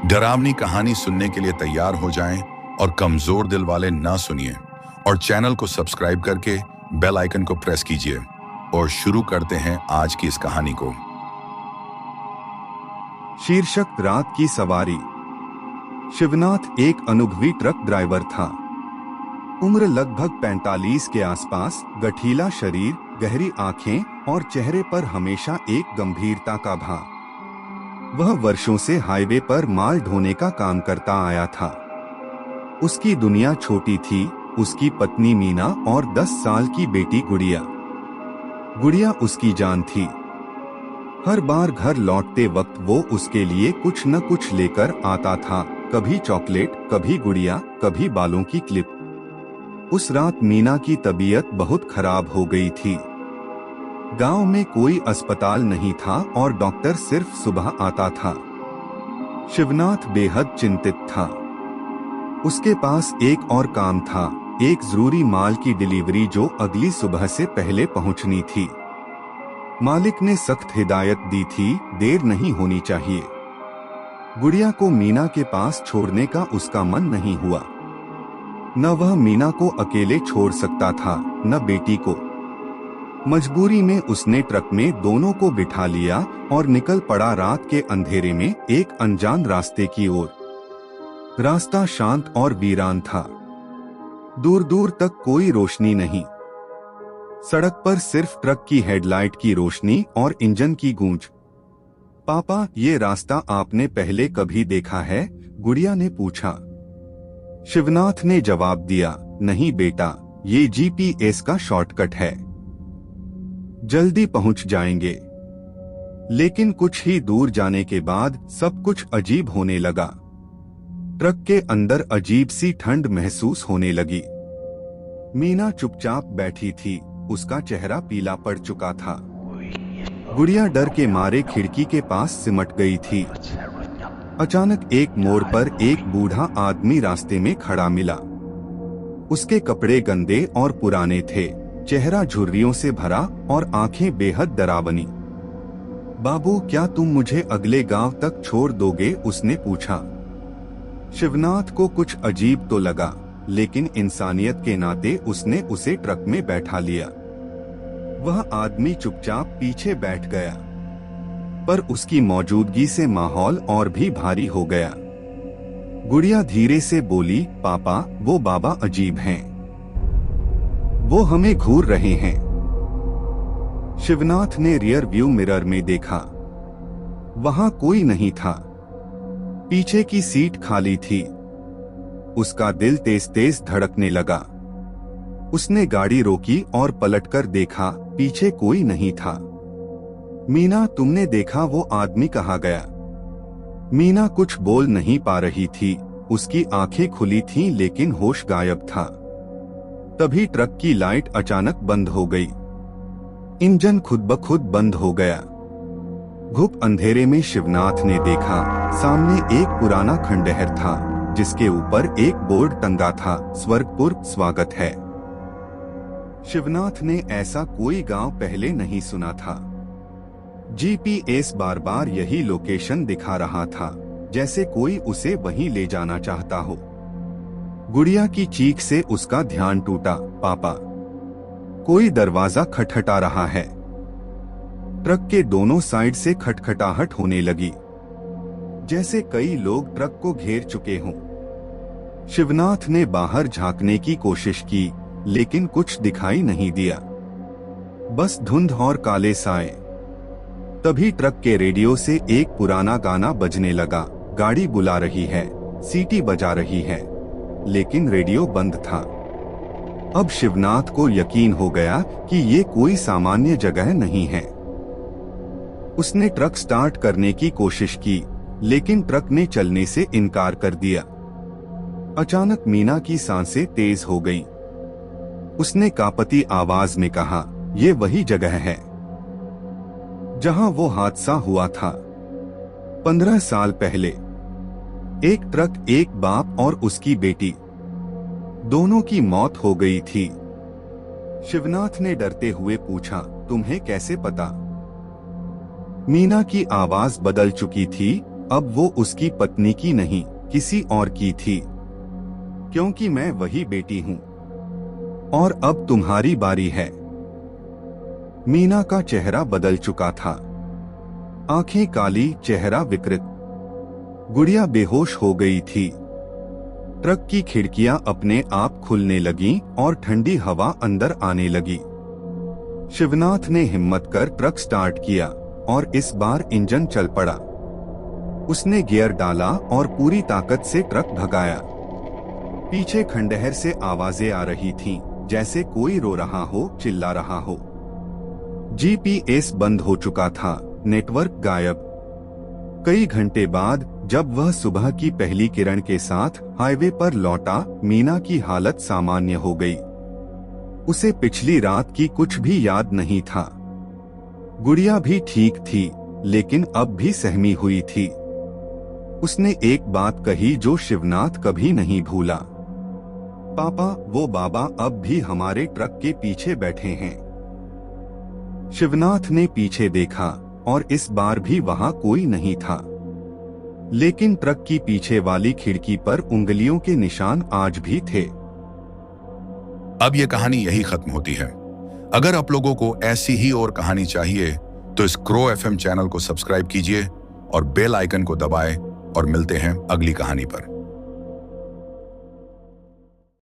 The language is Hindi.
डरावनी कहानी सुनने के लिए तैयार हो जाएं और कमजोर दिल वाले ना सुनिए और चैनल को सब्सक्राइब करके बेल आइकन को प्रेस कीजिए और शुरू करते हैं आज की इस कहानी को। शीर्षक रात की सवारी। शिवनाथ एक अनुभवी ट्रक ड्राइवर था। उम्र लगभग 45 के आसपास, गठीला शरीर, गहरी आंखें और चेहरे पर हमेशा एक गंभीरता का भाव। वह वर्षों से हाईवे पर माल ढोने का काम करता आया था। उसकी दुनिया छोटी थी, उसकी पत्नी मीना और 10 साल की बेटी गुड़िया। गुड़िया उसकी जान थी। हर बार घर लौटते वक्त वो उसके लिए कुछ न कुछ लेकर आता था, कभी चॉकलेट, कभी गुड़िया, कभी बालों की क्लिप। उस रात मीना की तबीयत बहुत खराब हो गई थी। गांव में कोई अस्पताल नहीं था और डॉक्टर सिर्फ सुबह आता था। शिवनाथ बेहद चिंतित था। उसके पास एक और काम था, एक जरूरी माल की डिलीवरी जो अगली सुबह से पहले पहुंचनी थी। मालिक ने सख्त हिदायत दी थी, देर नहीं होनी चाहिए। गुड़िया को मीना के पास छोड़ने का उसका मन नहीं हुआ। न वह मीना को अकेले छोड़ सकता था, न बेटी को। मजबूरी में उसने ट्रक में दोनों को बिठा लिया और निकल पड़ा रात के अंधेरे में एक अनजान रास्ते की ओर। रास्ता शांत और वीरान था। दूर दूर तक कोई रोशनी नहीं। सड़क पर सिर्फ ट्रक की हेडलाइट की रोशनी और इंजन की गूंज। पापा, ये रास्ता आपने पहले कभी देखा है? गुड़िया ने पूछा। शिवनाथ ने जवाब दिया, नहीं बेटा, ये जीपीएस का शॉर्टकट है। जल्दी पहुंच जाएंगे। लेकिन कुछ ही दूर जाने के बाद सब कुछ अजीब होने लगा। ट्रक के अंदर अजीब सी ठंड महसूस होने लगी। मीना चुपचाप बैठी थी, उसका चेहरा पीला पड़ चुका था। गुड़िया डर के मारे खिड़की के पास सिमट गई थी। अचानक एक मोड़ पर एक बूढ़ा आदमी रास्ते में खड़ा मिला। उसके कपड़े गंदे और पुराने थे, चेहरा झुर्रियों से भरा और आंखें बेहद डरावनी। बाबू, क्या तुम मुझे अगले गांव तक छोड़ दोगे? उसने पूछा। शिवनाथ को कुछ अजीब तो लगा, लेकिन इंसानियत के नाते उसने उसे ट्रक में बैठा लिया। वह आदमी चुपचाप पीछे बैठ गया, पर उसकी मौजूदगी से माहौल और भी भारी हो गया। गुड़िया धीरे से बोली, पापा, वो बाबा अजीब हैं। वो हमें घूर रहे हैं। शिवनाथ ने रियर व्यू मिरर में देखा। वहां कोई नहीं था। पीछे की सीट खाली थी। उसका दिल तेज तेज धड़कने लगा। उसने गाड़ी रोकी और पलटकर देखा, पीछे कोई नहीं था। मीना, तुमने देखा वो आदमी कहाँ गया? मीना कुछ बोल नहीं पा रही थी। उसकी आंखें खुली थीं लेकिन होश गायब था। तभी ट्रक की लाइट अचानक बंद हो गई। इंजन खुद ब खुद बंद हो गया। घुप अंधेरे में शिवनाथ ने देखा, सामने एक पुराना खंडहर था, जिसके ऊपर एक बोर्ड टंगा था, स्वर्गपुर स्वागत है। शिवनाथ ने ऐसा कोई गांव पहले नहीं सुना था। जीपीएस बार बार यही लोकेशन दिखा रहा था, जैसे कोई उसे वहीं ले जाना चाहता हो। गुड़िया की चीख से उसका ध्यान टूटा। पापा, कोई दरवाजा खटखटा रहा है। ट्रक के दोनों साइड से खटखटाहट होने लगी, जैसे कई लोग ट्रक को घेर चुके हों। शिवनाथ ने बाहर झांकने की कोशिश की, लेकिन कुछ दिखाई नहीं दिया, बस धुंध और काले साए। तभी ट्रक के रेडियो से एक पुराना गाना बजने लगा, गाड़ी बुला रही है, सीटी बजा रही है। लेकिन रेडियो बंद था। अब शिवनाथ को यकीन हो गया कि ये कोई सामान्य जगह नहीं है। उसने ट्रक स्टार्ट करने की कोशिश की, लेकिन ट्रक ने चलने से इनकार कर दिया। अचानक मीना की सांसें तेज हो गईं। उसने कांपती आवाज में कहा, ये वही जगह है जहां वो हादसा हुआ था 15 साल पहले। एक ट्रक, एक बाप और उसकी बेटी, दोनों की मौत हो गई थी। शिवनाथ ने डरते हुए पूछा, तुम्हें कैसे पता? मीना की आवाज बदल चुकी थी, अब वो उसकी पत्नी की नहीं, किसी और की थी, क्योंकि मैं वही बेटी हूँ। और अब तुम्हारी बारी है। मीना का चेहरा बदल चुका था, आंखें काली, चेहरा विकृत। गुड़िया बेहोश हो गई थी। ट्रक की खिड़कियां अपने आप खुलने लगीं और ठंडी हवा अंदर आने लगी। शिवनाथ ने हिम्मत कर ट्रक स्टार्ट किया और इस बार इंजन चल पड़ा। उसने गियर डाला और पूरी ताकत से ट्रक भगाया। पीछे खंडहर से आवाजें आ रही थीं, जैसे कोई रो रहा हो, चिल्ला रहा हो। जीपीएस बंद हो चुका था, नेटवर्क गायब। कई घंटे बाद जब वह सुबह की पहली किरण के साथ हाईवे पर लौटा, मीना की हालत सामान्य हो गई। उसे पिछली रात की कुछ भी याद नहीं था। गुड़िया भी ठीक थी, लेकिन अब भी सहमी हुई थी। उसने एक बात कही जो शिवनाथ कभी नहीं भूला, पापा, वो बाबा अब भी हमारे ट्रक के पीछे बैठे हैं। शिवनाथ ने पीछे देखा और इस बार भी वहां कोई नहीं था, लेकिन ट्रक की पीछे वाली खिड़की पर उंगलियों के निशान आज भी थे। अब ये कहानी यही खत्म होती है। अगर आप लोगों को ऐसी ही और कहानी चाहिए तो इस क्रो एफएम चैनल को सब्सक्राइब कीजिए और बेल आइकन को दबाएं और मिलते हैं अगली कहानी पर।